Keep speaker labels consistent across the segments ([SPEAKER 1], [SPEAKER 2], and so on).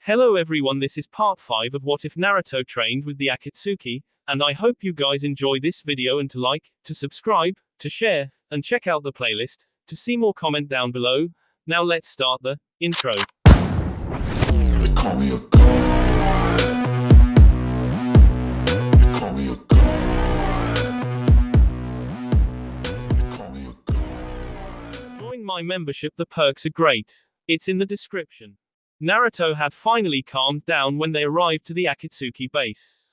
[SPEAKER 1] Hello everyone, this is part 5 of What If Naruto Trained with the Akatsuki, and I hope you guys enjoy this video and to like, to subscribe, to share, and check out the playlist, to see more comment down below. Now let's start the intro.
[SPEAKER 2] They call me a god. They call me a god. They call me a god.
[SPEAKER 1] Join my membership, the perks are great. It's in the description. Naruto had finally calmed down when they arrived to the Akatsuki base.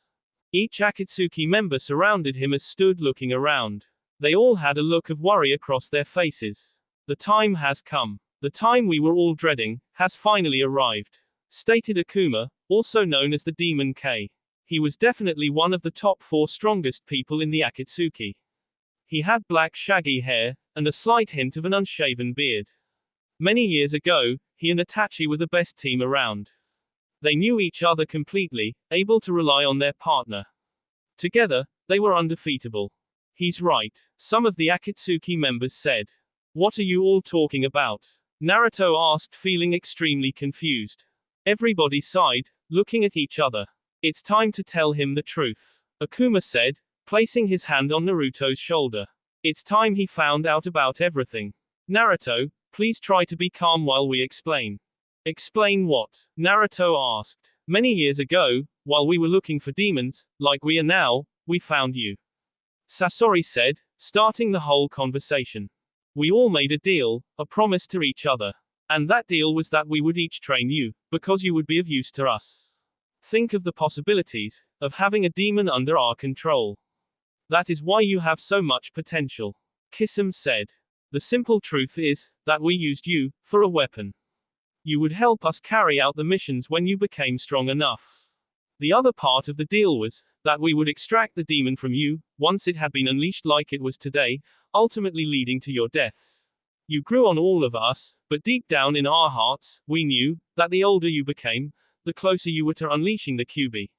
[SPEAKER 1] Each Akatsuki member surrounded him as stood looking around. They all had a look of worry across their faces. The time has come. The time we were all dreading has finally arrived, stated Akuma, also known as the Demon K. He was definitely one of the top 4 strongest people in the Akatsuki. He had black shaggy hair, and a slight hint of an unshaven beard. Many years ago, he and Itachi were the best team around. They knew each other completely, able to rely on their partner. Together, they were undefeatable. He's right, some of the Akatsuki members said. What are you all talking about? Naruto asked, feeling extremely confused. Everybody sighed, looking at each other. It's time to tell him the truth, Akuma said, placing his hand on Naruto's shoulder. It's time he found out about everything. Naruto, please try to be calm while we explain. Explain what? Naruto asked. Many years ago, while we were looking for demons, like we are now, we found you. Sasori said, starting the whole conversation. We all made a deal, a promise to each other. And that deal was that we would each train you, because you would be of use to us. Think of the possibilities of having a demon under our control. That is why you have so much potential. Kisame said. The simple truth is that we used you for a weapon. You would help us carry out the missions when you became strong enough. The other part of the deal was that we would extract the demon from you once it had been unleashed like it was today, ultimately leading to your death. You grew on all of us, but deep down in our hearts, we knew that the older you became, the closer you were to unleashing the Kyuubi.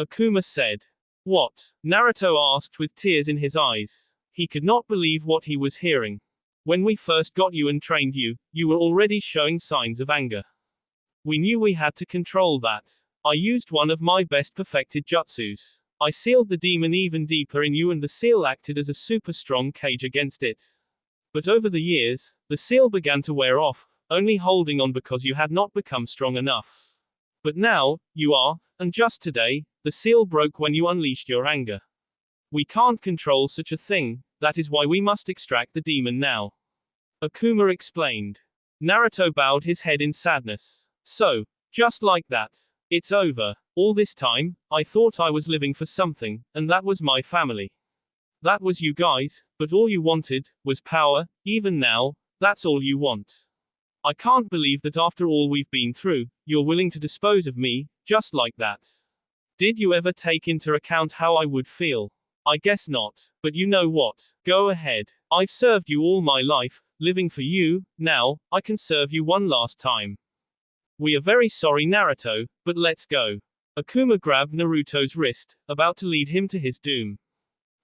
[SPEAKER 1] Akuma said. What? Naruto asked with tears in his eyes. He could not believe what he was hearing. When we first got you and trained you, you were already showing signs of anger. We knew we had to control that. I used one of my best perfected jutsus. I sealed the demon even deeper in you and the seal acted as a super strong cage against it. But over the years, the seal began to wear off, only holding on because you had not become strong enough. But now, you are, and just today, the seal broke when you unleashed your anger. We can't control such a thing, that is why we must extract the demon now. Akuma explained. Naruto bowed his head in sadness. So, just like that. It's over. All this time, I thought I was living for something, and that was my family. That was you guys, but all you wanted was power. Even now, that's all you want. I can't believe that after all we've been through, you're willing to dispose of me, just like that. Did you ever take into account how I would feel? I guess not. But you know what? Go ahead. I've served you all my life, living for you. Now, I can serve you one last time. We are very sorry, Naruto, but let's go. Akuma grabbed Naruto's wrist, about to lead him to his doom.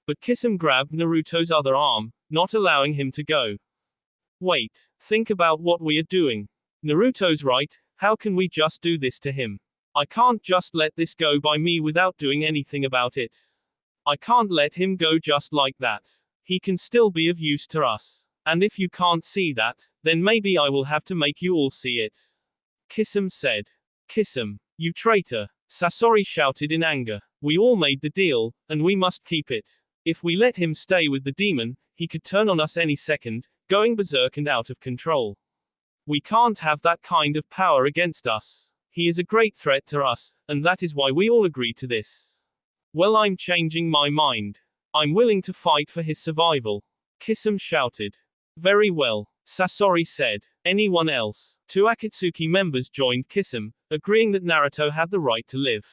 [SPEAKER 1] But Kisame grabbed Naruto's other arm, not allowing him to go. Wait. Think about what we are doing. Naruto's right. How can we just do this to him? I can't just let this go by me without doing anything about it. I can't let him go just like that. He can still be of use to us. And if you can't see that, then maybe I will have to make you all see it. Kisame said. Kisame, you traitor, Sasori shouted in anger. We all made the deal, and we must keep it. If we let him stay with the demon, he could turn on us any second, going berserk and out of control. We can't have that kind of power against us. He is a great threat to us, and that is why we all agreed to this. Well, I'm changing my mind. I'm willing to fight for his survival. Kisame shouted. Very well, Sasori said. Anyone else? 2 Akatsuki members joined Kisame, agreeing that Naruto had the right to live.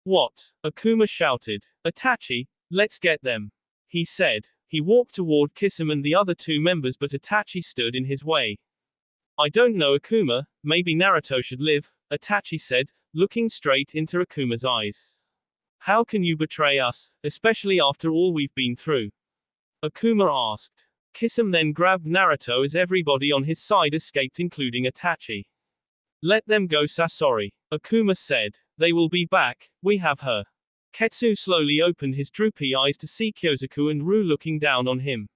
[SPEAKER 1] What? Akuma shouted. Itachi, let's get them. He said. He walked toward Kisame and the other 2 members, but Itachi stood in his way. I don't know, Akuma, maybe Naruto should live, Itachi said, looking straight into Akuma's eyes. How can you betray us, especially after all we've been through? Akuma asked. Kisame then grabbed Naruto as everybody on his side escaped, including Itachi. Let them go, Sasori. Akuma said. They will be back, we have her. Ketsu slowly opened his droopy eyes to see Kyosaku and Ru looking down on him.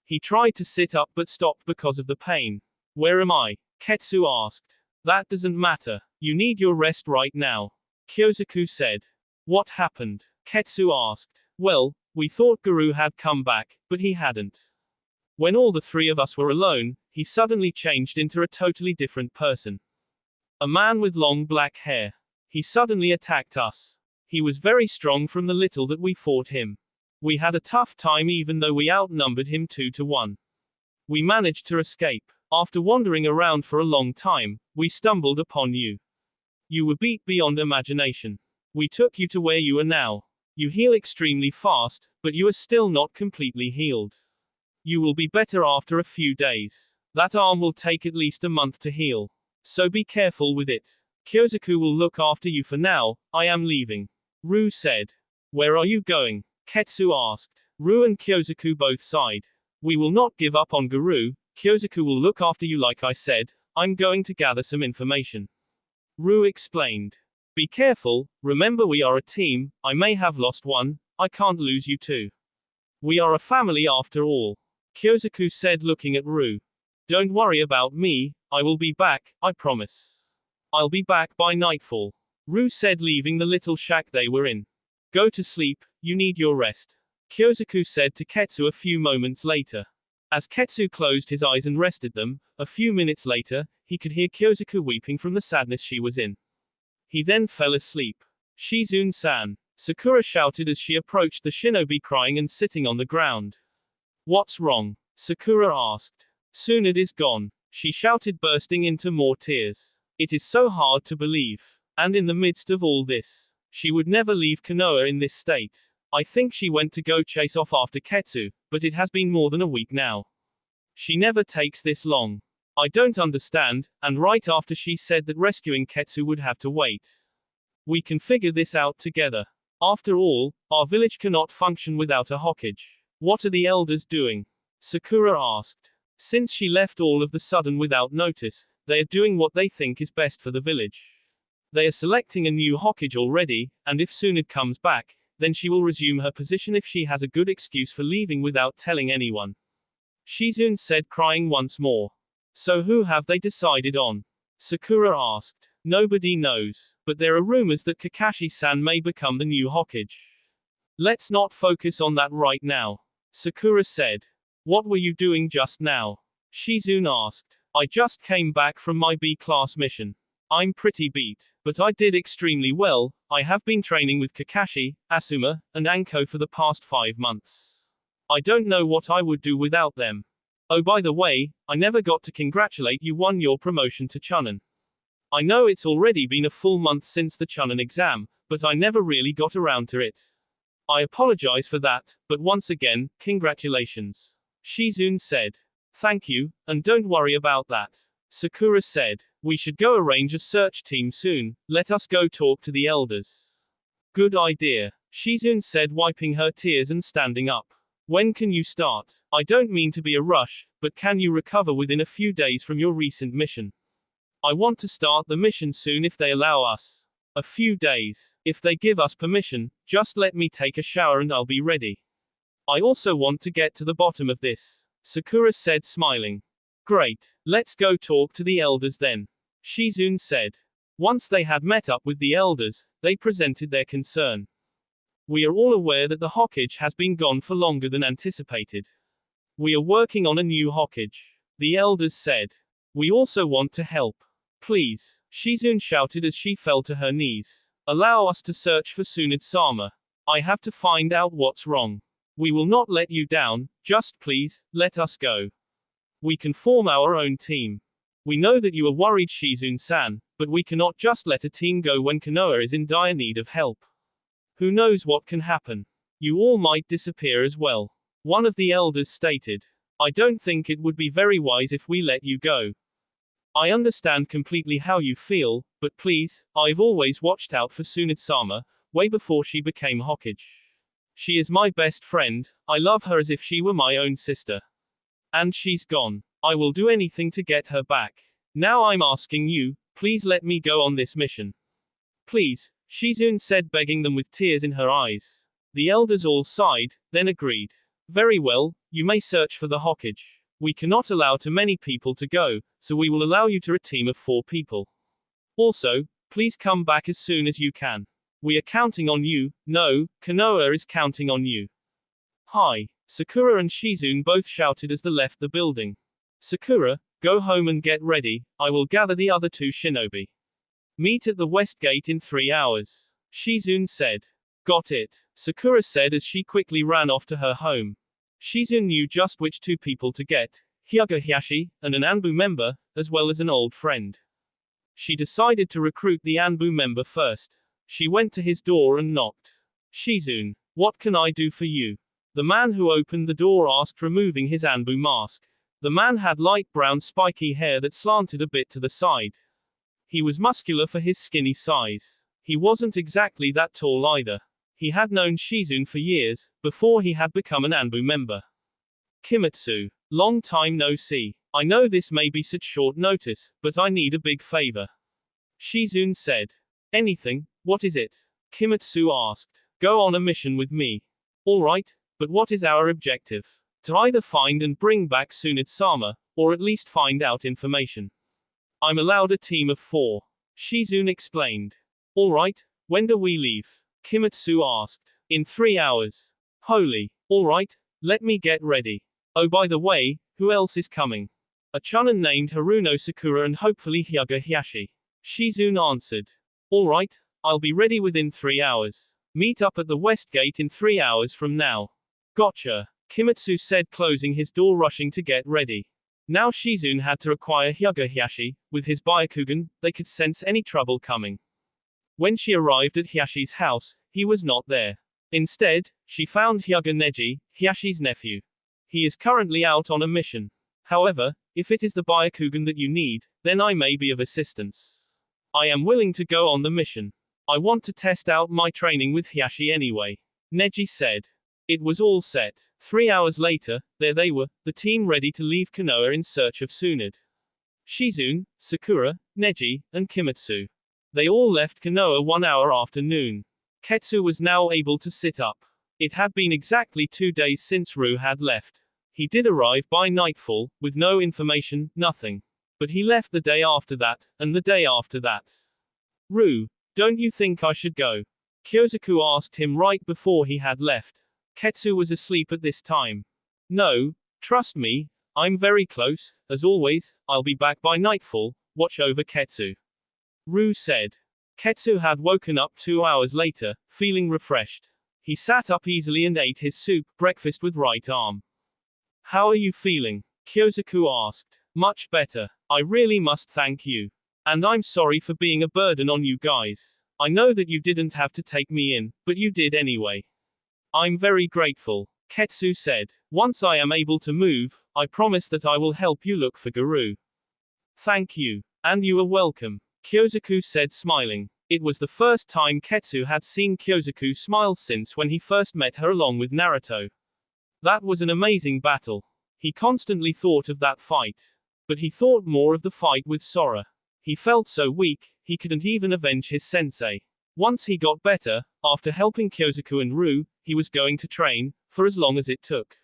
[SPEAKER 1] He tried to sit up but stopped because of the pain. Where am I? Ketsu asked. That doesn't matter. You need your rest right now. Kyosaku said. What happened? Ketsu asked. Well, we thought Guru had come back, but he hadn't. When all the three of us were alone, he suddenly changed into a totally different person. A man with long black hair. He suddenly attacked us. He was very strong from the little that we fought him. We had a tough time even though we outnumbered him 2-1. We managed to escape. After wandering around for a long time, we stumbled upon you. You were beat beyond imagination. We took you to where you are now. You heal extremely fast, but you are still not completely healed. You will be better after a few days. That arm will take at least a month to heal. So be careful with it. Kyosaku will look after you for now, I am leaving. Ru said. Where are you going? Ketsu asked. Ru and Kyosaku both sighed. We will not give up on Guru, Kyosaku will look after you like I said, I'm going to gather some information. Ru explained. Be careful, remember we are a team, I may have lost one, I can't lose you too. We are a family after all. Kyosaku said looking at Ru. Don't worry about me, I will be back, I promise. I'll be back by nightfall. Ru said leaving the little shack they were in. Go to sleep, you need your rest. Kyosaku said to Ketsu a few moments later. As Ketsu closed his eyes and rested them, a few minutes later, he could hear Kyosaku weeping from the sadness she was in. He then fell asleep. Shizune-san. Sakura shouted as she approached the shinobi crying and sitting on the ground. What's wrong? Sakura asked. Soon it is gone. She shouted bursting into more tears. It is so hard to believe. And in the midst of all this, she would never leave Konoha in this state. I think she went to go chase off after Ketsu, but it has been more than a week now. She never takes this long. I don't understand, and right after she said that rescuing Ketsu would have to wait. We can figure this out together. After all, our village cannot function without a Hokage. What are the elders doing? Sakura asked. Since she left all of the sudden without notice, they are doing what they think is best for the village. They are selecting a new Hokage already, and if Tsunade comes back, then she will resume her position if she has a good excuse for leaving without telling anyone. Shizune said crying once more. So who have they decided on? Sakura asked. Nobody knows, but there are rumors that Kakashi-san may become the new Hokage. Let's not focus on that right now. Sakura said. What were you doing just now? Shizune asked. I just came back from my B-class mission. I'm pretty beat, but I did extremely well. I have been training with Kakashi, Asuma, and Anko for the past 5 months. I don't know what I would do without them. Oh, by the way, I never got to congratulate you on your promotion to Chunin. I know it's already been a full month since the Chunin exam, but I never really got around to it. I apologize for that, but once again, congratulations. Shizune said. Thank you, and don't worry about that. Sakura said. We should go arrange a search team soon, let us go talk to the elders. Good idea. Shizune said wiping her tears and standing up. When can you start? I don't mean to be a rush, but can you recover within a few days from your recent mission? I want to start the mission soon if they allow us. A few days. If they give us permission, just let me take a shower and I'll be ready. I also want to get to the bottom of this. Sakura said smiling. Great. Let's go talk to the elders then. Shizune said. Once they had met up with the elders, they presented their concern. We are all aware that the Hokage has been gone for longer than anticipated. We are working on a new Hokage. The elders said. We also want to help. Please. Shizune shouted as she fell to her knees. Allow us to search for Tsunade-sama. I have to find out what's wrong. We will not let you down, just please, let us go. We can form our own team. We know that you are worried, Shizune-san, but we cannot just let a team go when Konoha is in dire need of help. Who knows what can happen? You all might disappear as well. One of the elders stated. I don't think it would be very wise if we let you go. I understand completely how you feel, but please, I've always watched out for Tsunade-sama, way before she became Hokage. She is my best friend, I love her as if she were my own sister. And she's gone. I will do anything to get her back. Now I'm asking you, please let me go on this mission. Please, Shizune said, begging them with tears in her eyes. The elders all sighed, then agreed. Very well, you may search for the Hokage. We cannot allow too many people to go, so we will allow you to a team of 4 people. Also, please come back as soon as you can. We are counting on you. No, Konoha is counting on you. Hi. Sakura and Shizune both shouted as they left the building. Sakura, go home and get ready, I will gather the other 2 shinobi. Meet at the west gate in 3 hours. Shizune said. Got it, Sakura said as she quickly ran off to her home. Shizune knew just which 2 people to get, Hyaga Hiyashi, and an Anbu member, as well as an old friend. She decided to recruit the Anbu member first. She went to his door and knocked. Shizune, what can I do for you? The man who opened the door asked, removing his Anbu mask. The man had light brown spiky hair that slanted a bit to the side. He was muscular for his skinny size. He wasn't exactly that tall either. He had known Shizune for years, before he had become an Anbu member. Kimetsu, long time no see. I know this may be such short notice, but I need a big favor. Shizune said. Anything, what is it? Kimetsu asked. Go on a mission with me. Alright, but what is our objective? To either find and bring back Tsunade-sama, or at least find out information. I'm allowed a team of 4. Shizune explained. Alright, when do we leave? Kimetsu asked. In 3 hours. Holy. Alright, let me get ready. Oh, by the way, who else is coming? A chunin named Haruno Sakura and hopefully Hyaga Hiyashi. Shizune answered. Alright, I'll be ready within 3 hours. Meet up at the west gate in 3 hours from now. Gotcha, Kimetsu said, closing his door, rushing to get ready. Now Shizune had to acquire Hyaga Hiyashi. With his Byakugan, they could sense any trouble coming. When she arrived at Hiyashi's house, he was not there. Instead, she found Hyaga Neji, Hiyashi's nephew. He is currently out on a mission. However, if it is the Byakugan that you need, then I may be of assistance. I am willing to go on the mission. I want to test out my training with Hiyashi anyway. Neji said. It was all set. 3 hours later, there they were, the team ready to leave Konoha in search of Tsunade. Shizune, Sakura, Neji, and Kimetsu. They all left Konoha 1 hour after noon. Ketsu was now able to sit up. It had been exactly 2 days since Ru had left. He did arrive by nightfall, with no information, nothing. But he left the day after that, and the day after that. Ru, don't you think I should go? Kyosaku asked him right before he had left. Ketsu was asleep at this time. No, trust me, I'm very close, as always, I'll be back by nightfall, watch over Ketsu. Ru said. Ketsu had woken up 2 hours later, feeling refreshed. He sat up easily and ate his soup, breakfast with right arm. How are you feeling? Kyosaku asked. Much better. I really must thank you. And I'm sorry for being a burden on you guys. I know that you didn't have to take me in, but you did anyway. I'm very grateful, Ketsu said. Once I am able to move, I promise that I will help you look for Garou. Thank you. And you are welcome, Kyosaku said, smiling. It was the first time Ketsu had seen Kyosaku smile since when he first met her along with Naruto. That was an amazing battle. He constantly thought of that fight. But he thought more of the fight with Sora. He felt so weak, he couldn't even avenge his sensei. Once he got better, after helping Kyosaku and Ru, he was going to train, for as long as it took.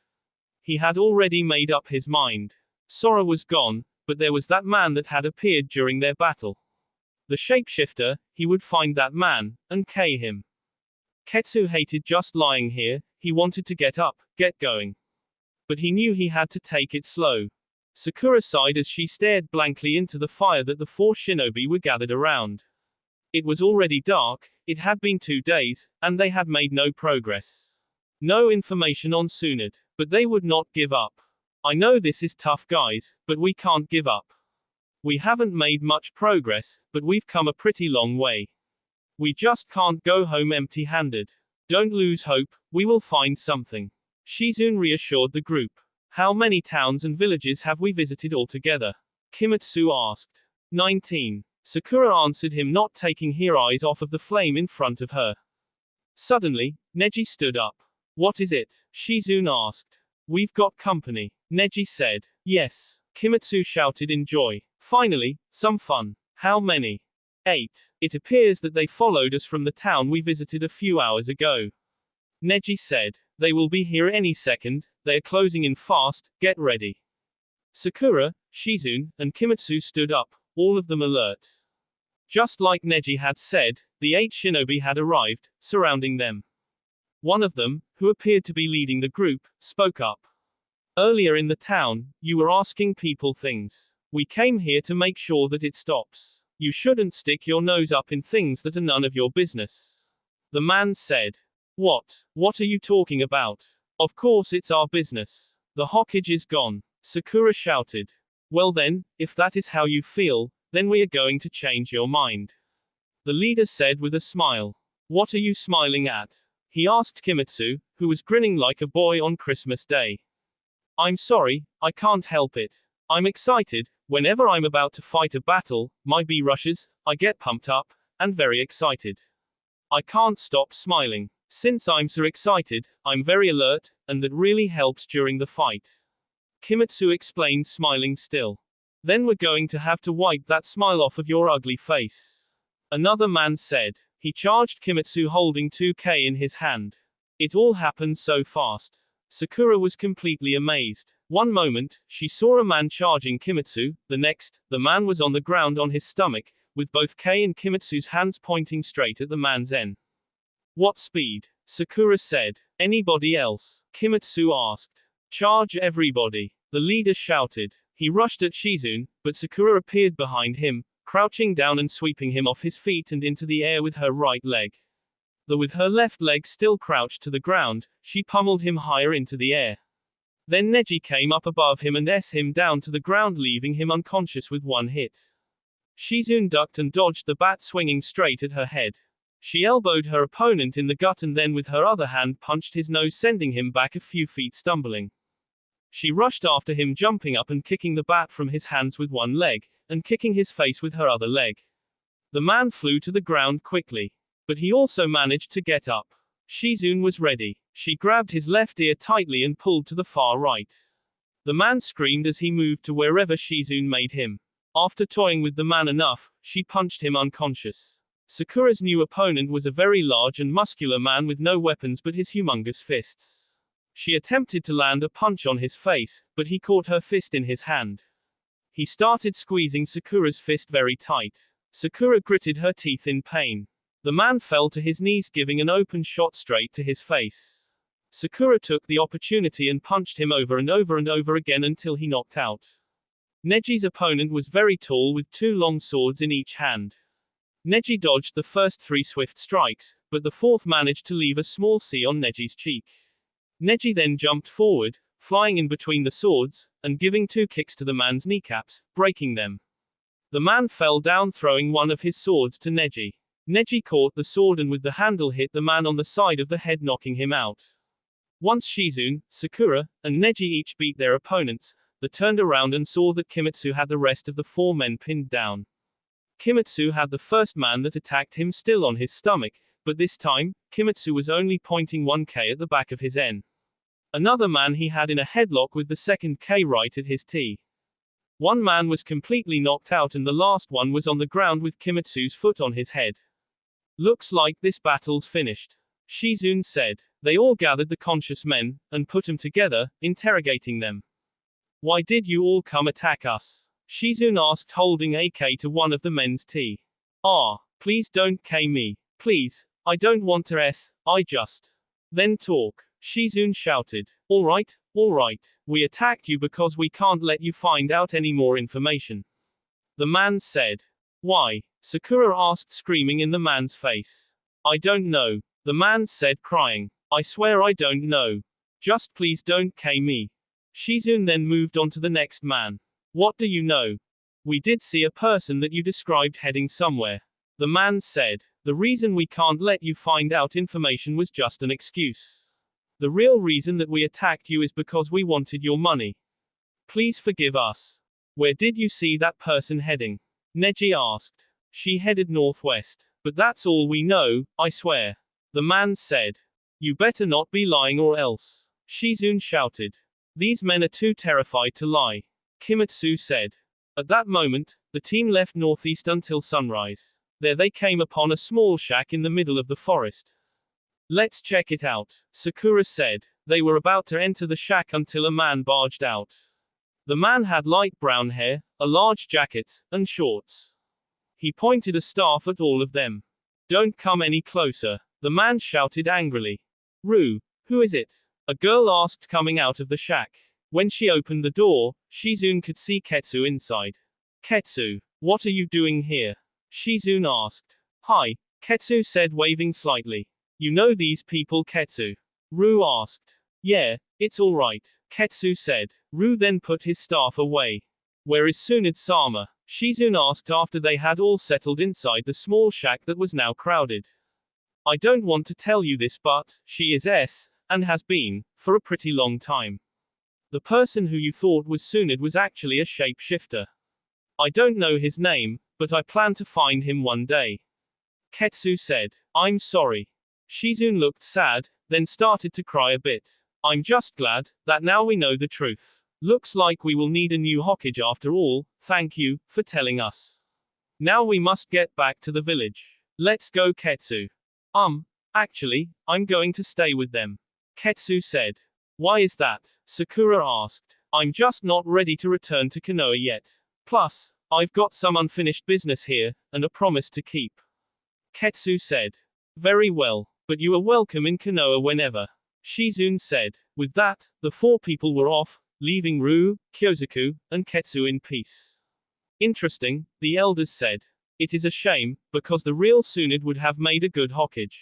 [SPEAKER 1] He had already made up his mind. Sora was gone, but there was that man that had appeared during their battle. The shapeshifter, he would find that man, and kill him. Ketsu hated just lying here, he wanted to get up, get going. But he knew he had to take it slow. Sakura sighed as she stared blankly into the fire that the 4 shinobi were gathered around. It was already dark, it had been 2 days, and they had made no progress. No information on Tsunade, but they would not give up. I know this is tough guys, but we can't give up. We haven't made much progress, but we've come a pretty long way. We just can't go home empty-handed. Don't lose hope, we will find something. Shizune reassured the group. How many towns and villages have we visited altogether? Kimetsu asked. 19. Sakura answered him, not taking her eyes off of the flame in front of her. Suddenly, Neji stood up. What is it? Shizune asked. We've got company, Neji said. Yes. Kimetsu shouted in joy. Finally, some fun. How many? 8. It appears that they followed us from the town we visited a few hours ago. Neji said. They will be here any second, they are closing in fast, get ready. Sakura, Shizune, and Kimetsu stood up, all of them alert. Just like Neji had said, the 8 shinobi had arrived, surrounding them. One of them, who appeared to be leading the group, spoke up. Earlier in the town, you were asking people things. We came here to make sure that it stops. You shouldn't stick your nose up in things that are none of your business. The man said. What? What are you talking about? Of course it's our business. The Hokage is gone. Sakura shouted. Well then, if that is how you feel, then we are going to change your mind. The leader said with a smile. What are you smiling at? He asked Kimetsu, who was grinning like a boy on Christmas Day. I'm sorry, I can't help it. I'm excited. Whenever I'm about to fight a battle, my bee rushes, I get pumped up, and very excited. I can't stop smiling. Since I'm so excited, I'm very alert, and that really helps during the fight. Kimetsu explained, smiling still. Then we're going to have to wipe that smile off of your ugly face. Another man said. He charged Kimetsu holding 2K in his hand. It all happened so fast. Sakura was completely amazed. One moment, she saw a man charging Kimetsu, the next, the man was on the ground on his stomach, with both K and Kimetsu's hands pointing straight at the man's N. What speed? Sakura said. Anybody else? Kimetsu asked. Charge everybody. The leader shouted. He rushed at Shizune, but Sakura appeared behind him, crouching down and sweeping him off his feet and into the air with her right leg. Though with her left leg still crouched to the ground, she pummeled him higher into the air. Then Neji came up above him and him down to the ground, leaving him unconscious with one hit. Shizune ducked and dodged the bat swinging straight at her head. She elbowed her opponent in the gut and then with her other hand punched his nose, sending him back a few feet stumbling. She rushed after him, jumping up and kicking the bat from his hands with one leg, and kicking his face with her other leg. The man flew to the ground quickly. But he also managed to get up. Shizune was ready. She grabbed his left ear tightly and pulled to the far right. The man screamed as he moved to wherever Shizune made him. After toying with the man enough, she punched him unconscious. Sakura's new opponent was a very large and muscular man with no weapons but his humongous fists. She attempted to land a punch on his face, but he caught her fist in his hand. He started squeezing Sakura's fist very tight. Sakura gritted her teeth in pain. The man fell to his knees, giving an open shot straight to his face. Sakura took the opportunity and punched him over and over and over again until he knocked out. Neji's opponent was very tall with 2 long swords in each hand. Neji dodged the first 3 swift strikes, but the 4th managed to leave a small C on Neji's cheek. Neji then jumped forward, flying in between the swords, and giving 2 kicks to the man's kneecaps, breaking them. The man fell down, throwing one of his swords to Neji. Neji caught the sword and with the handle hit the man on the side of the head, knocking him out. Once Shizune, Sakura, and Neji each beat their opponents, they turned around and saw that Kimetsu had the rest of the 4 men pinned down. Kimetsu had the first man that attacked him still on his stomach, but this time, Kimetsu was only pointing 1K at the back of his N. Another man he had in a headlock with the second K right at his T. One man was completely knocked out and the last one was on the ground with Kimetsu's foot on his head. Looks like this battle's finished. Shizune said. They all gathered the conscious men, and put them together, interrogating them. Why did you all come attack us? Shizune asked, holding AK to one of the men's T. Please don't K me. Please, I don't want to I just. Then talk. Shizune shouted. Alright, we attacked you because we can't let you find out any more information. The man said. Why? Sakura asked, screaming in the man's face. I don't know. The man said, crying. I swear I don't know. Just please don't K me. Shizune then moved on to the next man. What do you know? We did see a person that you described heading somewhere. The man said. The reason we can't let you find out information was just an excuse. The real reason that we attacked you is because we wanted your money. Please forgive us. Where did you see that person heading? Neji asked. She headed northwest. But that's all we know, I swear. The man said. You better not be lying or else. Shizune shouted. These men are too terrified to lie. Kimetsu said. At that moment, the team left northeast until sunrise. There they came upon a small shack in the middle of the forest. Let's check it out, Sakura said. They were about to enter the shack until a man barged out. The man had light brown hair, a large jacket, and shorts. He pointed a staff at all of them. Don't come any closer, the man shouted angrily. Rue, who is it? A girl asked, coming out of the shack. When she opened the door, Shizune could see Ketsu inside. Ketsu, what are you doing here? Shizune asked. Hi, Ketsu said, waving slightly. You know these people, Ketsu? Rue asked. Yeah, it's alright, Ketsu said. Rue then put his staff away. Where is Tsunade-sama? Shizune asked after they had all settled inside the small shack that was now crowded. I don't want to tell you this, but she is and has been, for a pretty long time. The person who you thought was Tsunade was actually a shapeshifter. I don't know his name, but I plan to find him one day. Ketsu said. I'm sorry. Shizune looked sad, then started to cry a bit. I'm just glad that now we know the truth. Looks like we will need a new Hokage after all, thank you for telling us. Now we must get back to the village. Let's go, Ketsu. Actually, I'm going to stay with them. Ketsu said. Why is that? Sakura asked. I'm just not ready to return to Konoha yet. Plus, I've got some unfinished business here, and a promise to keep. Ketsu said. Very well, but you are welcome in Konoha whenever. Shizune said. With that, the four people were off, leaving Rue, Kyosaku, and Ketsu in peace. Interesting, the elders said. It is a shame, because the real Tsunade would have made a good Hokage.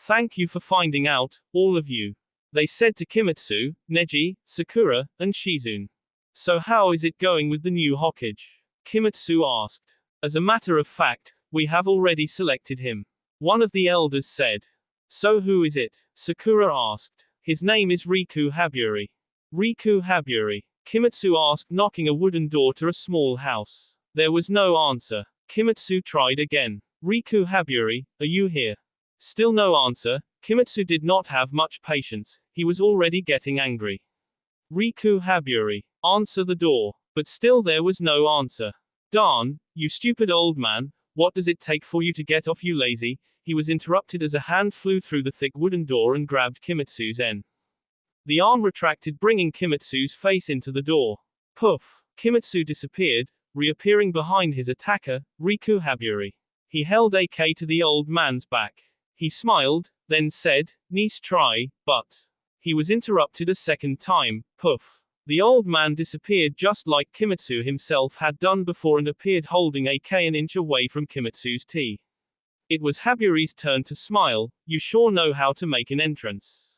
[SPEAKER 1] Thank you for finding out, all of you. They said to Kimetsu, Neji, Sakura, and Shizune. So how is it going with the new Hokage? Kimetsu asked. As a matter of fact, we have already selected him. One of the elders said. So who is it? Sakura asked. His name is Riku Haburi. Riku Haburi. Kimetsu asked, knocking a wooden door to a small house. There was no answer. Kimetsu tried again. Riku Haburi, are you here? Still no answer. Kimetsu did not have much patience, he was already getting angry. Riku Haburi, answer the door. But still there was no answer. Darn, you stupid old man, what does it take for you to get off, you lazy? He was interrupted as a hand flew through the thick wooden door and grabbed Kimetsu's en. The arm retracted, bringing Kimetsu's face into the door. Poof! Kimetsu disappeared, reappearing behind his attacker, Riku Haburi. He held AK to the old man's back. He smiled, then said, nice try, but. He was interrupted a second time. Poof. The old man disappeared just like Kimetsu himself had done before and appeared holding AK an inch away from Kimetsu's tea. It was Haburi's turn to smile. You sure know how to make an entrance.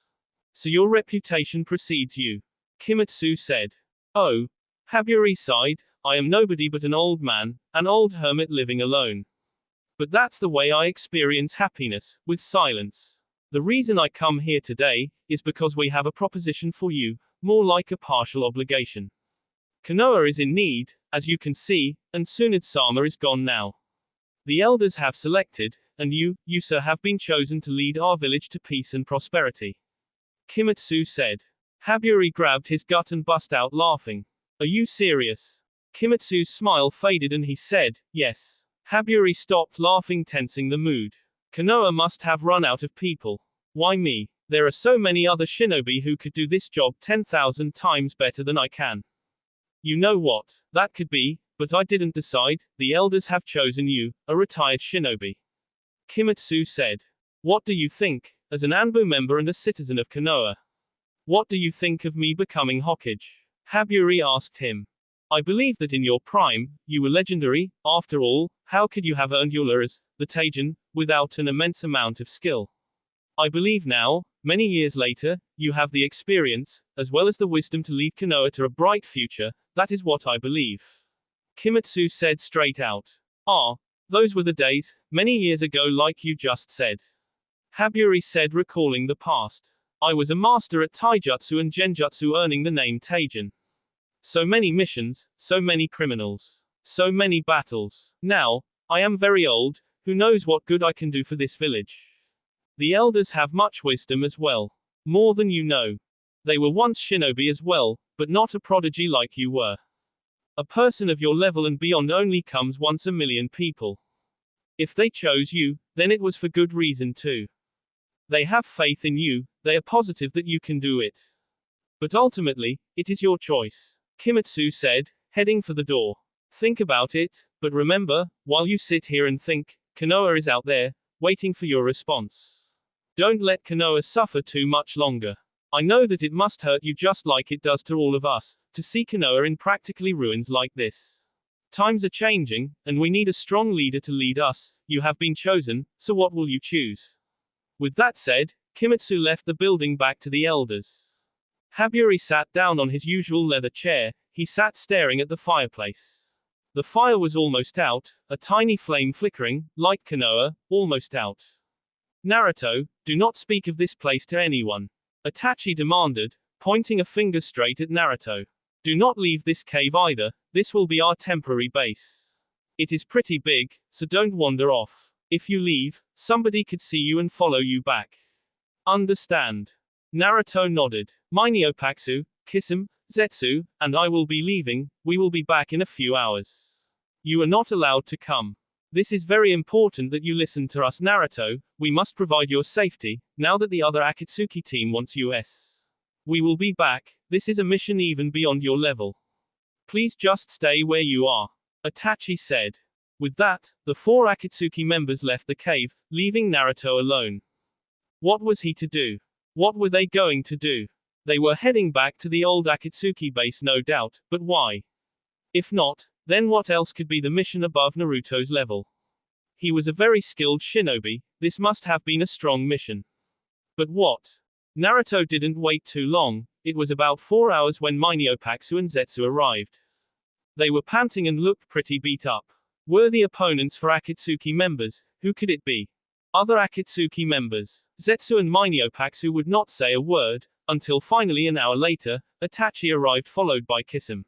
[SPEAKER 1] So your reputation precedes you. Kimetsu said. Oh. Haburi sighed. I am nobody but an old man, an old hermit living alone. But that's the way I experience happiness, with silence. The reason I come here today, is because we have a proposition for you, more like a partial obligation. Konoha is in need, as you can see, and Tsunade-sama is gone now. The elders have selected, and you sir have been chosen to lead our village to peace and prosperity. Kimetsu said. Haburi grabbed his gut and bust out laughing. Are you serious? Kimetsu's smile faded and he said, yes. Haburi stopped laughing, tensing the mood. Konoha must have run out of people. Why me? There are so many other shinobi who could do this job 10,000 times better than I can. You know what? That could be, but I didn't decide. The elders have chosen you, a retired shinobi. Kimetsu said. What do you think, as an Anbu member and a citizen of Konoha? What do you think of me becoming Hokage? Haburi asked him. I believe that in your prime, you were legendary. After all, how could you have earned your as the Taijin, without an immense amount of skill? I believe now, many years later, you have the experience, as well as the wisdom to lead Konoha to a bright future. That is what I believe. Kimetsu said straight out. Ah, those were the days, many years ago, like you just said. Haburi said, recalling the past. I was a master at taijutsu and genjutsu, earning the name Taijin. So many missions, so many criminals, so many battles. Now, I am very old, who knows what good I can do for this village. The elders have much wisdom as well. More than you know. They were once shinobi as well, but not a prodigy like you were. A person of your level and beyond only comes once a million people. If they chose you, then it was for good reason too. They have faith in you, they are positive that you can do it. But ultimately, it is your choice, Kimetsu said, heading for the door. Think about it, but remember, while you sit here and think, Konoha is out there, waiting for your response. Don't let Konoha suffer too much longer. I know that it must hurt you just like it does to all of us, to see Konoha in practically ruins like this. Times are changing, and we need a strong leader to lead us. You have been chosen, so what will you choose? With that said, Kimetsu left the building back to the elders. Haburi sat down on his usual leather chair. He sat staring at the fireplace. The fire was almost out, a tiny flame flickering, like Konoha, almost out. Naruto, do not speak of this place to anyone, Itachi demanded, pointing a finger straight at Naruto. Do not leave this cave either, this will be our temporary base. It is pretty big, so don't wander off. If you leave, somebody could see you and follow you back. Understand? Naruto nodded. Miniopaxu, Kisame, Zetsu, and I will be leaving, we will be back in a few hours. You are not allowed to come. This is very important that you listen to us, Naruto. We must provide your safety, now that the other Akatsuki team wants us. We will be back, this is a mission even beyond your level. Please just stay where you are, Itachi said. With that, the 4 Akatsuki members left the cave, leaving Naruto alone. What was he to do? What were they going to do? They were heading back to the old Akatsuki base, no doubt, but why? If not, then what else could be the mission above Naruto's level? He was a very skilled shinobi, this must have been a strong mission. But what? Naruto didn't wait too long, it was about 4 hours when Miniopaxu and Zetsu arrived. They were panting and looked pretty beat up. Worthy opponents for Akatsuki members, who could it be? Other Akatsuki members. Zetsu and Miniopaxu would not say a word, until finally an hour later, Itachi arrived followed by Kisame.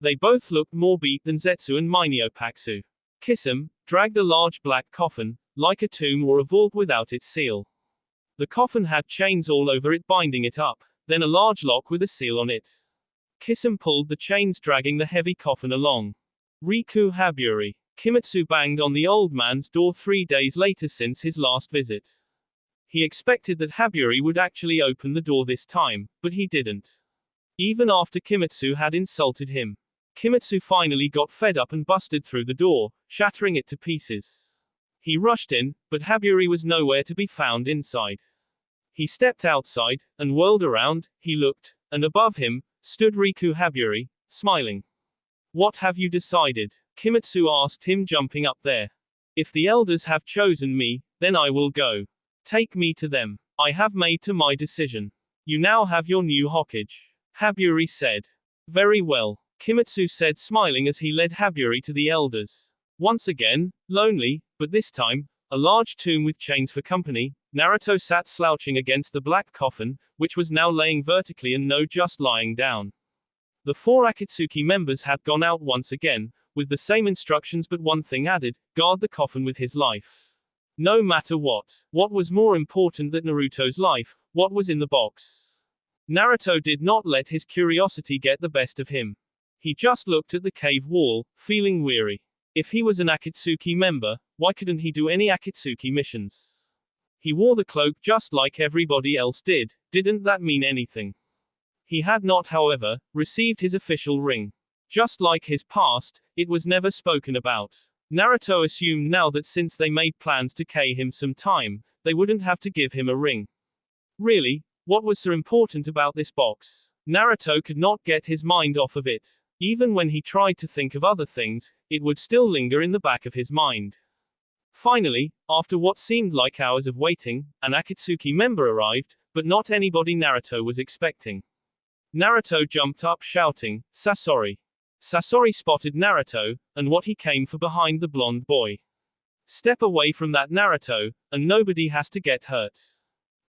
[SPEAKER 1] They both looked more beat than Zetsu and Miniopaxu. Kisame dragged a large black coffin, like a tomb or a vault without its seal. The coffin had chains all over it binding it up, then a large lock with a seal on it. Kisame pulled the chains dragging the heavy coffin along. Riku Haburi. Kimetsu banged on the old man's door 3 days later since his last visit. He expected that Haburi would actually open the door this time, but he didn't. Even after Kimetsu had insulted him. Kimetsu finally got fed up and busted through the door, shattering it to pieces. He rushed in, but Haburi was nowhere to be found inside. He stepped outside, and whirled around, he looked, and above him, stood Riku Haburi, smiling. What have you decided? Kimetsu asked him, jumping up there. If the elders have chosen me, then I will go. Take me to them. I have made to my decision. You now have your new Hokage. Haburi said. Very well, Kimetsu said, smiling as he led Haburi to the elders. Once again, lonely, but this time, a large tomb with chains for company, Naruto sat slouching against the black coffin, which was now laying vertically and no just lying down. The 4 Akatsuki members had gone out once again, with the same instructions but one thing added, guard the coffin with his life. No matter what. What was more important than Naruto's life? What was in the box? Naruto did not let his curiosity get the best of him. He just looked at the cave wall, feeling weary. If he was an Akatsuki member, why couldn't he do any Akatsuki missions? He wore the cloak just like everybody else did, didn't that mean anything? He had not, however, received his official ring. Just like his past, it was never spoken about. Naruto assumed now that since they made plans to pay him some time, they wouldn't have to give him a ring. Really, what was so important about this box? Naruto could not get his mind off of it. Even when he tried to think of other things, it would still linger in the back of his mind. Finally, after what seemed like hours of waiting, an Akatsuki member arrived, but not anybody Naruto was expecting. Naruto jumped up shouting, Sasori. Sasori spotted Naruto, and what he came for behind the blonde boy. Step away from that, Naruto, and nobody has to get hurt.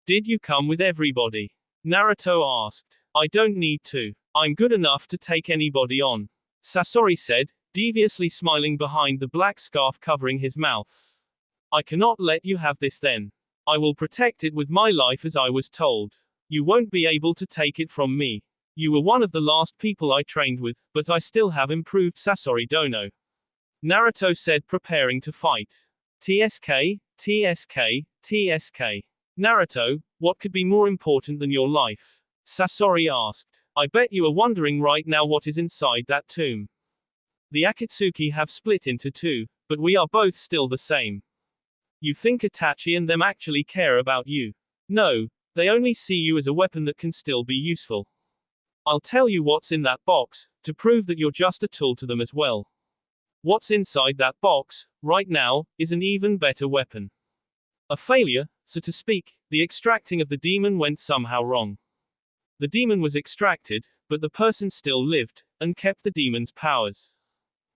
[SPEAKER 1] Did you come with everybody? Naruto asked. I don't need to. I'm good enough to take anybody on. Sasori said, deviously smiling behind the black scarf covering his mouth. I cannot let you have this then. I will protect it with my life as I was told. You won't be able to take it from me. You were one of the last people I trained with, but I still have improved Sasori Dono. Naruto said, preparing to fight. TSK, TSK, TSK. Naruto, what could be more important than your life? Sasori asked. I bet you are wondering right now what is inside that tomb. The Akatsuki have split into two, but we are both still the same. You think Itachi and them actually care about you? No, they only see you as a weapon that can still be useful. I'll tell you what's in that box, to prove that you're just a tool to them as well. What's inside that box, right now, is an even better weapon. A failure, so to speak. The extracting of the demon went somehow wrong. The demon was extracted, but the person still lived, and kept the demon's powers.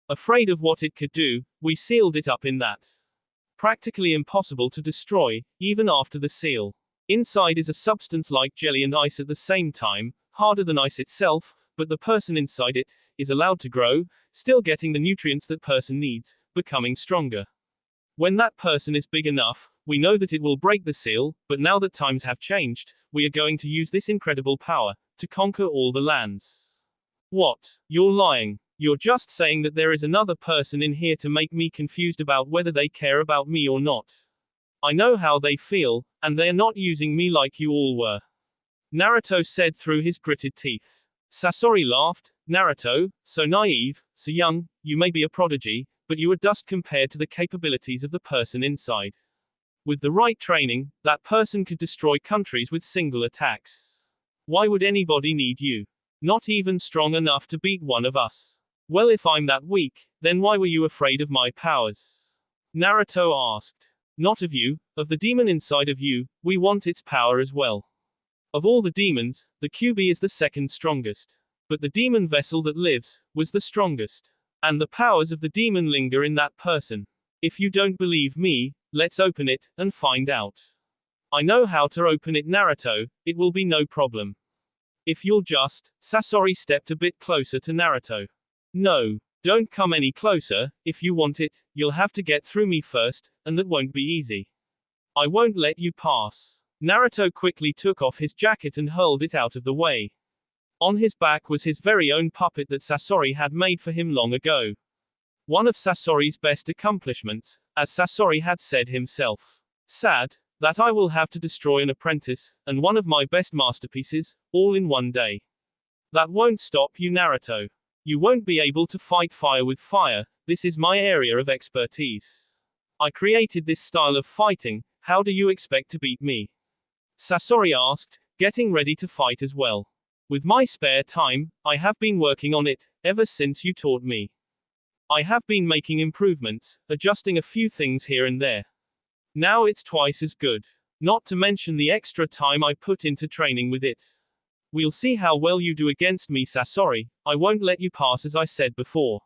[SPEAKER 1] Afraid of what it could do, we sealed it up in that. Practically impossible to destroy, even after the seal. Inside is a substance like jelly and ice at the same time, harder than ice itself, but the person inside it is allowed to grow, still getting the nutrients that person needs, becoming stronger. When that person is big enough, we know that it will break the seal, but now that times have changed, we are going to use this incredible power to conquer all the lands. What? You're lying. You're just saying that there is another person in here to make me confused about whether they care about me or not. I know how they feel, and they are not using me like you all were. Naruto said through his gritted teeth. Sasori laughed. Naruto, so naive, so young, you may be a prodigy, but you are dust compared to the capabilities of the person inside. With the right training, that person could destroy countries with single attacks. Why would anybody need you? Not even strong enough to beat one of us. Well, if I'm that weak, then why were you afraid of my powers? Naruto asked. Not of you, of the demon inside of you. We want its power as well. Of all the demons, the QB is the second strongest. But the demon vessel that lives was the strongest. And the powers of the demon linger in that person. If you don't believe me, let's open it and find out. I know how to open it, Naruto. It will be no problem. If you'll just. Sasori stepped a bit closer to Naruto. No, don't come any closer. If you want it, you'll have to get through me first, and that won't be easy. I won't let you pass. Naruto quickly took off his jacket and hurled it out of the way. On his back was his very own puppet that Sasori had made for him long ago. One of Sasori's best accomplishments, as Sasori had said himself. Sad, that I will have to destroy an apprentice, and one of my best masterpieces, all in one day. That won't stop you, Naruto. You won't be able to fight fire with fire. This is my area of expertise. I created this style of fighting. How do you expect to beat me? Sasori asked, getting ready to fight as well. With my spare time, I have been working on it, ever since you taught me. I have been making improvements, adjusting a few things here and there. Now it's twice as good. Not to mention the extra time I put into training with it. We'll see how well you do against me, Sasori. I won't let you pass, as I said before.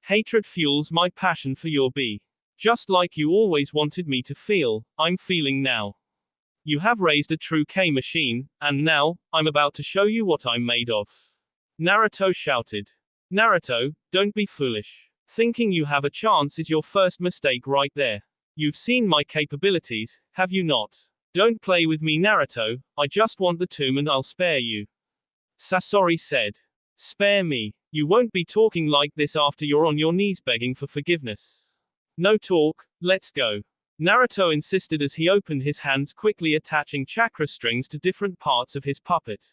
[SPEAKER 1] Hatred fuels my passion for your bee. Just like you always wanted me to feel, I'm feeling now. You have raised a true K machine, and now, I'm about to show you what I'm made of. Naruto shouted. Naruto, don't be foolish. Thinking you have a chance is your first mistake right there. You've seen my capabilities, have you not? Don't play with me, Naruto. I just want the tomb and I'll spare you. Sasori said. Spare me. You won't be talking like this after you're on your knees begging for forgiveness. No talk, let's go. Naruto insisted as he opened his hands, quickly attaching chakra strings to different parts of his puppet.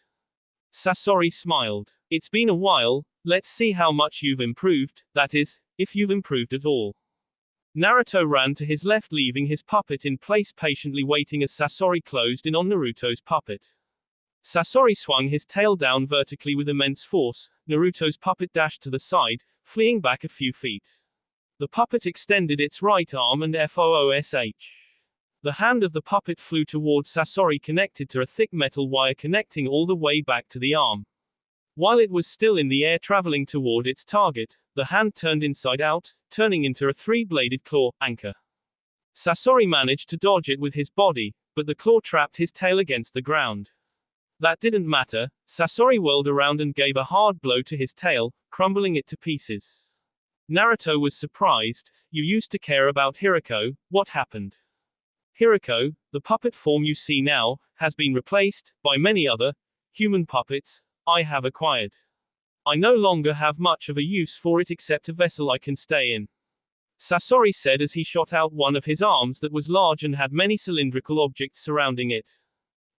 [SPEAKER 1] Sasori smiled. It's been a while, let's see how much you've improved, that is, if you've improved at all. Naruto ran to his left, leaving his puppet in place, patiently waiting as Sasori closed in on Naruto's puppet. Sasori swung his tail down vertically with immense force. Naruto's puppet dashed to the side, fleeing back a few feet. The puppet extended its right arm and foosh. The hand of the puppet flew toward Sasori, connected to a thick metal wire connecting all the way back to the arm. While it was still in the air traveling toward its target, the hand turned inside out, turning into a three-bladed claw anchor. Sasori managed to dodge it with his body, but the claw trapped his tail against the ground. That didn't matter. Sasori whirled around and gave a hard blow to his tail, crumbling it to pieces. Naruto was surprised. You used to care about Hirako, what happened? Hirako, the puppet form you see now, has been replaced by many other human puppets I have acquired. I no longer have much of a use for it except a vessel I can stay in. Sasori said as he shot out one of his arms that was large and had many cylindrical objects surrounding it.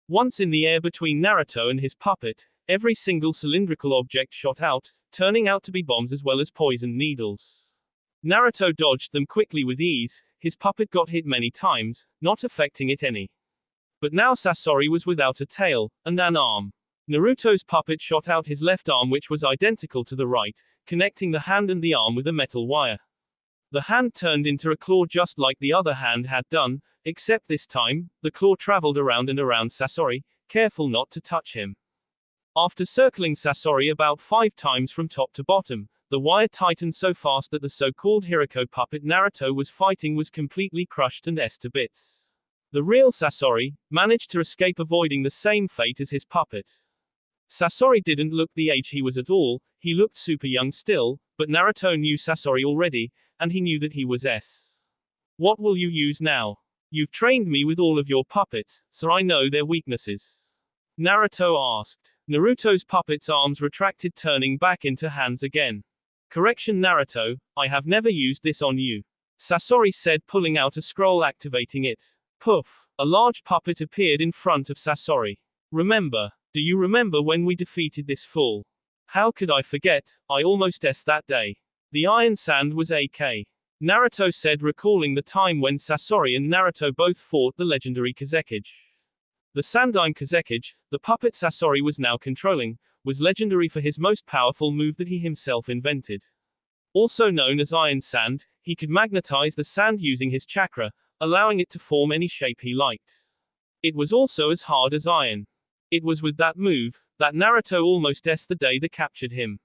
[SPEAKER 1] Once in the air between Naruto and his puppet, every single cylindrical object shot out, turning out to be bombs as well as poison needles. Naruto dodged them quickly with ease, his puppet got hit many times, not affecting it any. But now Sasori was without a tail, and an arm. Naruto's puppet shot out his left arm which was identical to the right, connecting the hand and the arm with a metal wire. The hand turned into a claw just like the other hand had done, except this time, the claw traveled around and around Sasori, careful not to touch him. After circling Sasori about 5 times from top to bottom, the wire tightened so fast that the so-called Hiriko puppet Naruto was fighting was completely crushed and to bits. The real Sasori managed to escape, avoiding the same fate as his puppet. Sasori didn't look the age he was at all, he looked super young still, but Naruto knew Sasori already, and he knew that he was S. What will you use now? You've trained me with all of your puppets, so I know their weaknesses. Naruto asked. Naruto's puppet's arms retracted, turning back into hands again. Correction Naruto, I have never used this on you. Sasori said, pulling out a scroll, activating it. Poof! A large puppet appeared in front of Sasori. Remember? Do you remember when we defeated this fool? How could I forget? I almost S that day. The iron sand was AK. Naruto said, recalling the time when Sasori and Naruto both fought the legendary Kazekage. The Sandime Kazekage, the puppet Sasori was now controlling, was legendary for his most powerful move that he himself invented. Also known as iron sand, he could magnetize the sand using his chakra, allowing it to form any shape he liked. It was also as hard as iron. It was with that move that Naruto almost S the day that captured him.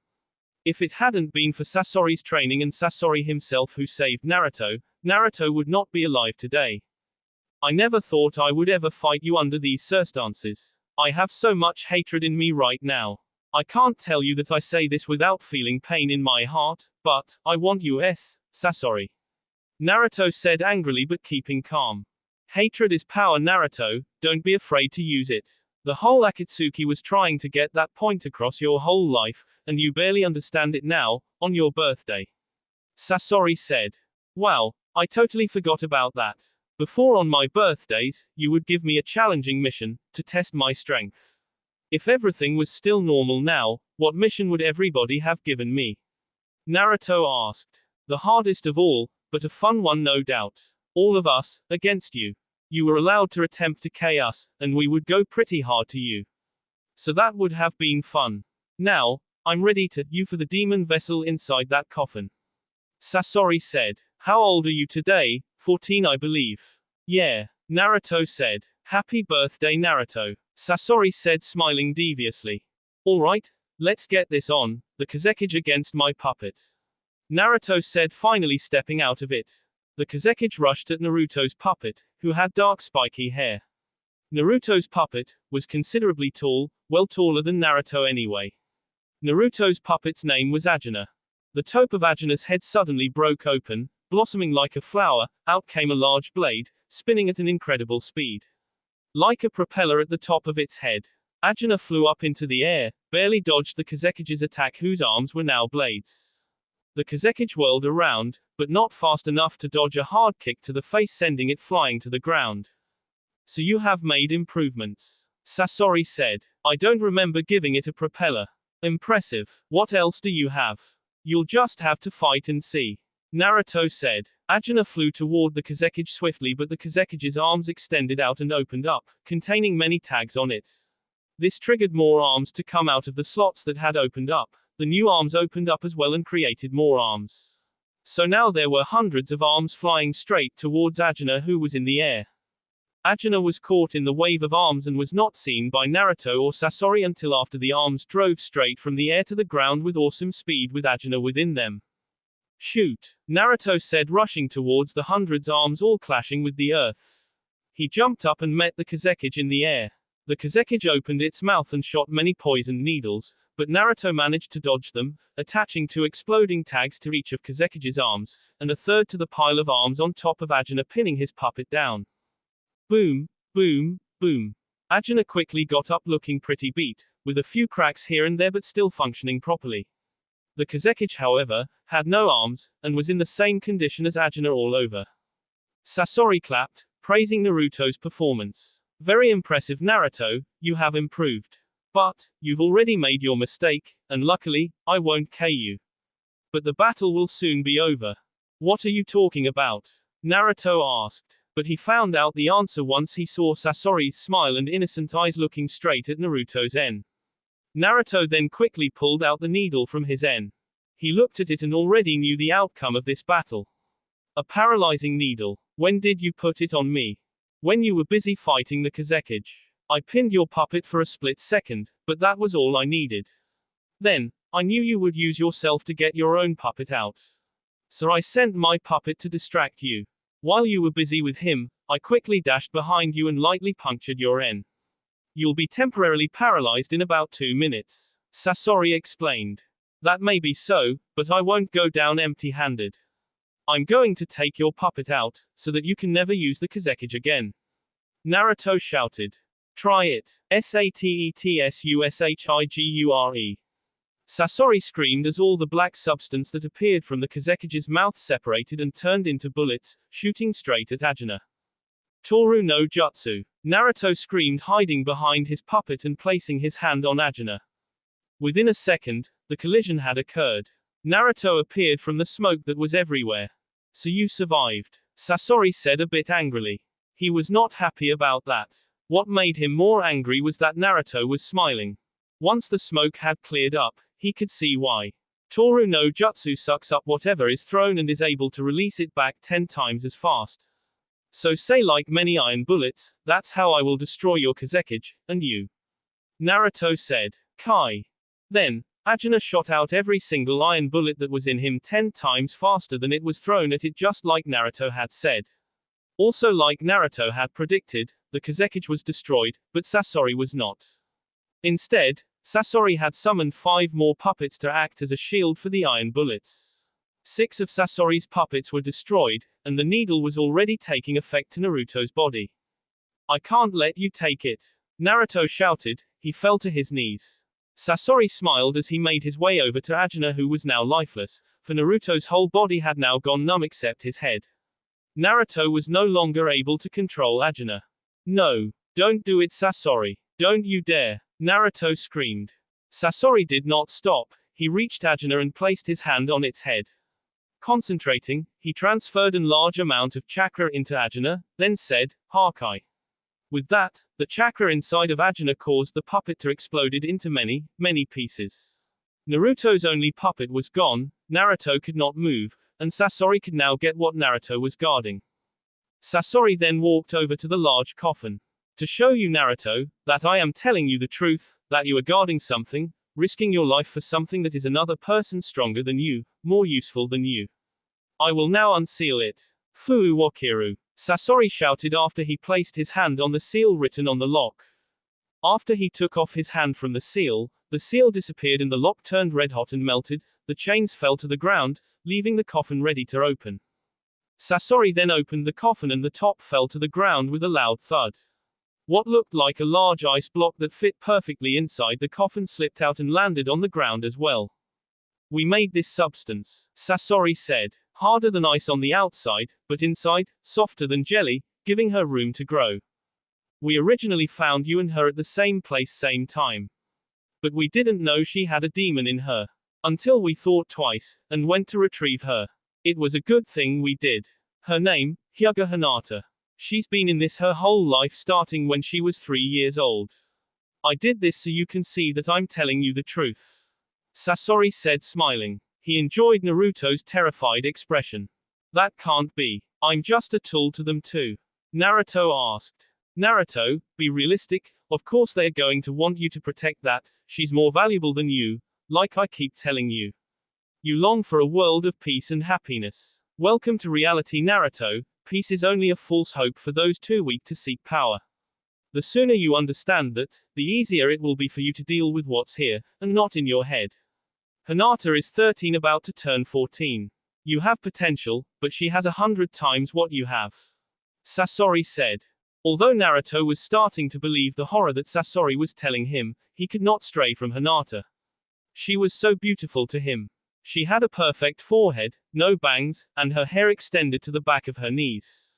[SPEAKER 1] If it hadn't been for Sasori's training and Sasori himself who saved Naruto, Naruto would not be alive today. I never thought I would ever fight you under these circumstances. I have so much hatred in me right now. I can't tell you that I say this without feeling pain in my heart, but I want you, Sasori. Naruto said angrily but keeping calm. Hatred is power, Naruto, don't be afraid to use it. The whole Akatsuki was trying to get that point across your whole life, and you barely understand it now, on your birthday. Sasori said. Wow, I totally forgot about that. Before on my birthdays, you would give me a challenging mission, to test my strength. If everything was still normal now, what mission would everybody have given me? Naruto asked. The hardest of all, but a fun one no doubt. All of us, against you. You were allowed to attempt to KO us, and we would go pretty hard to you. So that would have been fun. Now, I'm ready to you for the demon vessel inside that coffin. Sasori said. How old are you today? 14 I believe. Yeah. Naruto said. Happy birthday Naruto. Sasori said, smiling deviously. Alright, let's get this on, the Kazekage against my puppet. Naruto said, finally stepping out of it. The Kazekage rushed at Naruto's puppet, who had dark spiky hair. Naruto's puppet was considerably tall, well taller than Naruto anyway. Naruto's puppet's name was Ajuna. The top of Ajuna's head suddenly broke open, blossoming like a flower, out came a large blade, spinning at an incredible speed. Like a propeller at the top of its head. Ajuna flew up into the air, barely dodged the Kazekage's attack, whose arms were now blades. The Kazekage whirled around, but not fast enough to dodge a hard kick to the face, sending it flying to the ground. So you have made improvements. Sasori said. I don't remember giving it a propeller. Impressive. What else do you have? You'll just have to fight and see. Naruto said. Ajuna flew toward the Kazekage swiftly, but the Kazekage's arms extended out and opened up, containing many tags on it. This triggered more arms to come out of the slots that had opened up. The new arms opened up as well and created more arms. So now there were hundreds of arms flying straight towards Ajuna, who was in the air. Ajuna was caught in the wave of arms and was not seen by Naruto or Sasori until after the arms drove straight from the air to the ground with awesome speed with Ajuna within them. Shoot! Naruto said, rushing towards the hundreds arms, all clashing with the earth. He jumped up and met the Kazekage in the air. The Kazekage opened its mouth and shot many poisoned needles, but Naruto managed to dodge them, attaching 2 exploding tags to each of Kazekage's arms, and a third to the pile of arms on top of Ajuna, pinning his puppet down. Boom, boom, boom. Ajuna quickly got up looking pretty beat, with a few cracks here and there but still functioning properly. The Kazekage, however, had no arms, and was in the same condition as Ajuna all over. Sasori clapped, praising Naruto's performance. Very impressive, Naruto, you have improved. But, you've already made your mistake, and luckily, I won't KO you. But the battle will soon be over. What are you talking about? Naruto asked. But he found out the answer once he saw Sasori's smile and innocent eyes looking straight at Naruto's en. Naruto then quickly pulled out the needle from his en. He looked at it and already knew the outcome of this battle. A paralyzing needle. When did you put it on me? When you were busy fighting the Kazekage. I pinned your puppet for a split second, but that was all I needed. Then, I knew you would use yourself to get your own puppet out. So I sent my puppet to distract you. While you were busy with him, I quickly dashed behind you and lightly punctured your en. You'll be temporarily paralyzed in about 2 minutes. Sasori explained. That may be so, but I won't go down empty-handed. I'm going to take your puppet out, so that you can never use the Kazekage again. Naruto shouted. Try it. Satetsushigure. Sasori screamed as all the black substance that appeared from the Kazekage's mouth separated and turned into bullets, shooting straight at Ajuna. Toru no Jutsu. Naruto screamed, hiding behind his puppet and placing his hand on Ajuna. Within a second, the collision had occurred. Naruto appeared from the smoke that was everywhere. So you survived, Sasori said a bit angrily. He was not happy about that. What made him more angry was that Naruto was smiling. Once the smoke had cleared up, he could see why. Toru no Jutsu sucks up whatever is thrown and is able to release it back 10 times as fast. So say, like many iron bullets, that's how I will destroy your Kazekage, and you. Naruto said. Kai. Then, Ajuna shot out every single iron bullet that was in him 10 times faster than it was thrown at it, just like Naruto had said. Also, like Naruto had predicted, the Kazekage was destroyed, but Sasori was not. Instead, Sasori had summoned 5 more puppets to act as a shield for the iron bullets. 6 of Sasori's puppets were destroyed, and the needle was already taking effect to Naruto's body. I can't let you take it. Naruto shouted. He fell to his knees. Sasori smiled as he made his way over to Ajuna, who was now lifeless, for Naruto's whole body had now gone numb except his head. Naruto was no longer able to control Ajuna. No. Don't do it, Sasori. Don't you dare. Naruto screamed. Sasori did not stop. He reached Ajuna and placed his hand on its head. Concentrating, he transferred a large amount of chakra into Ajuna, then said, Hakai. With that, the chakra inside of Ajuna caused the puppet to explode into many, many pieces. Naruto's only puppet was gone, Naruto could not move, and Sasori could now get what Naruto was guarding. Sasori then walked over to the large coffin. To show you, Naruto, that I am telling you the truth, that you are guarding something, risking your life for something that is another person stronger than you, more useful than you. I will now unseal it. Fuu Wakiru. Sasori shouted after he placed his hand on the seal written on the lock. After he took off his hand from the seal disappeared and the lock turned red hot and melted, the chains fell to the ground, leaving the coffin ready to open. Sasori then opened the coffin and the top fell to the ground with a loud thud. What looked like a large ice block that fit perfectly inside the coffin slipped out and landed on the ground as well. We made this substance, Sasori said. Harder than ice on the outside, but inside, softer than jelly, giving her room to grow. We originally found you and her at the same place, same time. But we didn't know she had a demon in her. Until we thought twice, and went to retrieve her. It was a good thing we did. Her name, Hyuga Hinata. She's been in this her whole life, starting when she was 3 years old. I did this so you can see that I'm telling you the truth. Sasori said, smiling. He enjoyed Naruto's terrified expression. That can't be. I'm just a tool to them too. Naruto asked. Naruto, be realistic, of course they're going to want you to protect that, she's more valuable than you, like I keep telling you. You long for a world of peace and happiness. Welcome to reality, Naruto. Peace is only a false hope for those too weak to seek power. The sooner you understand that, the easier it will be for you to deal with what's here, and not in your head. Hinata is 13, about to turn 14. You have potential, but she has 100 times what you have. Sasori said. Although Naruto was starting to believe the horror that Sasori was telling him, he could not stray from Hinata. She was so beautiful to him. She had a perfect forehead, no bangs, and her hair extended to the back of her knees.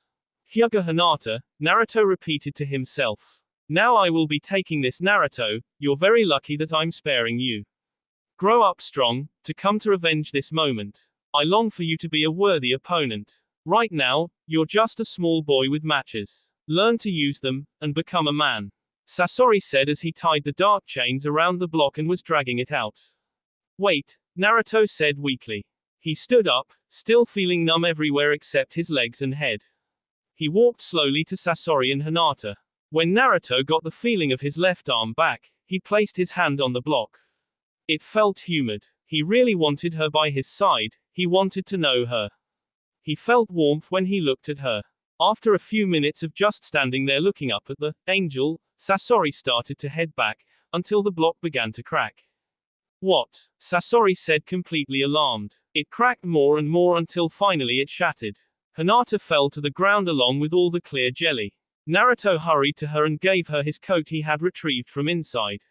[SPEAKER 1] Hyuga Hinata, Naruto repeated to himself. Now I will be taking this Naruto, you're very lucky that I'm sparing you. Grow up strong, to come to revenge this moment. I long for you to be a worthy opponent. Right now, you're just a small boy with matches. Learn to use them, and become a man. Sasori said as he tied the dark chains around the block and was dragging it out. Wait, Naruto said weakly. He stood up, still feeling numb everywhere except his legs and head. He walked slowly to Sasori and Hinata. When Naruto got the feeling of his left arm back, he placed his hand on the block. It felt humid. He really wanted her by his side, he wanted to know her. He felt warmth when he looked at her. After a few minutes of just standing there looking up at the angel, Sasori started to head back, until the block began to crack. What? Sasori said, completely alarmed. It cracked more and more until finally it shattered. Hinata fell to the ground along with all the clear jelly. Naruto hurried to her and gave her his coat he had retrieved from inside.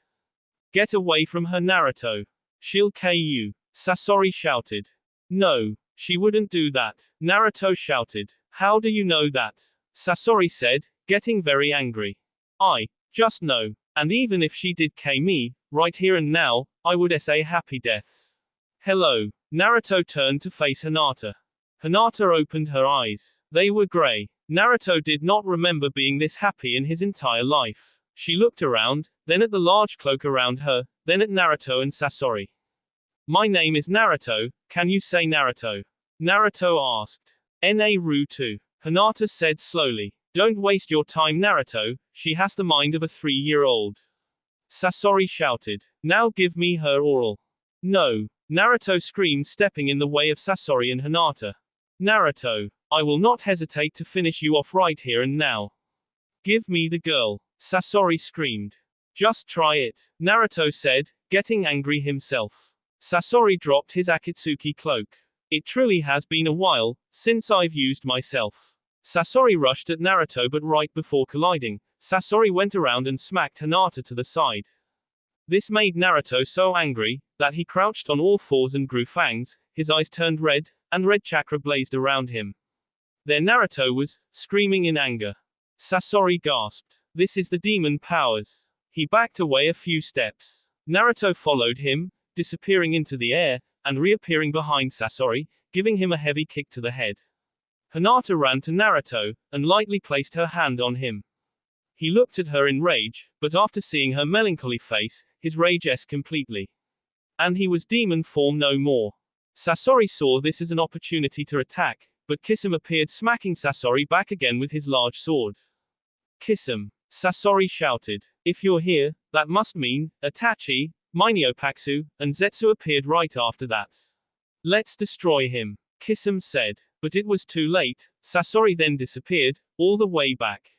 [SPEAKER 1] Get away from her, Naruto. She'll kill you. Sasori shouted. No, she wouldn't do that, Naruto shouted. How do you know that? Sasori said, getting very angry. I just know. And even if she did kill me, right here and now, I would say happy death. Hello. Naruto turned to face Hinata. Hinata opened her eyes. They were gray. Naruto did not remember being this happy in his entire life. She looked around, then at the large cloak around her, then at Naruto and Sasori. My name is Naruto, can you say Naruto? Naruto asked. Naruto. Hinata said slowly. Don't waste your time, Naruto, she has the mind of a 3-year-old. Sasori shouted. Now give me her oral. No. Naruto screamed, stepping in the way of Sasori and Hinata. Naruto, I will not hesitate to finish you off right here and now. Give me the girl. Sasori screamed. Just try it, Naruto said, getting angry himself. Sasori dropped his Akatsuki cloak. It truly has been a while since I've used myself. Sasori rushed at Naruto, but right before colliding, Sasori went around and smacked Hinata to the side. This made Naruto so angry that he crouched on all fours and grew fangs, his eyes turned red, and red chakra blazed around him. There Naruto was, screaming in anger. Sasori gasped. This is the demon powers. He backed away a few steps. Naruto followed him, disappearing into the air, and reappearing behind Sasori, giving him a heavy kick to the head. Hinata ran to Naruto, and lightly placed her hand on him. He looked at her in rage, but after seeing her melancholy face, his rage escaped completely. And he was demon form no more. Sasori saw this as an opportunity to attack, but Kisame appeared, smacking Sasori back again with his large sword. Kisame. Sasori shouted. If you're here, that must mean, Itachi, Minyopaku, and Zetsu appeared right after that. Let's destroy him, Kisame said. But it was too late. Sasori then disappeared, all the way back.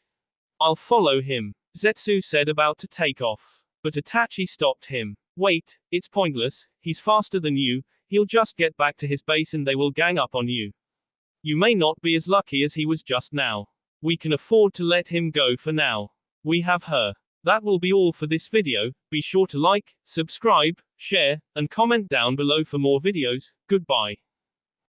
[SPEAKER 1] I'll follow him, Zetsu said, about to take off. But Itachi stopped him. Wait, it's pointless, he's faster than you, he'll just get back to his base and they will gang up on you. You may not be as lucky as he was just now. We can afford to let him go for now. We have her. That will be all for this video. Be sure to like, subscribe, share, and comment down below for more videos. Goodbye.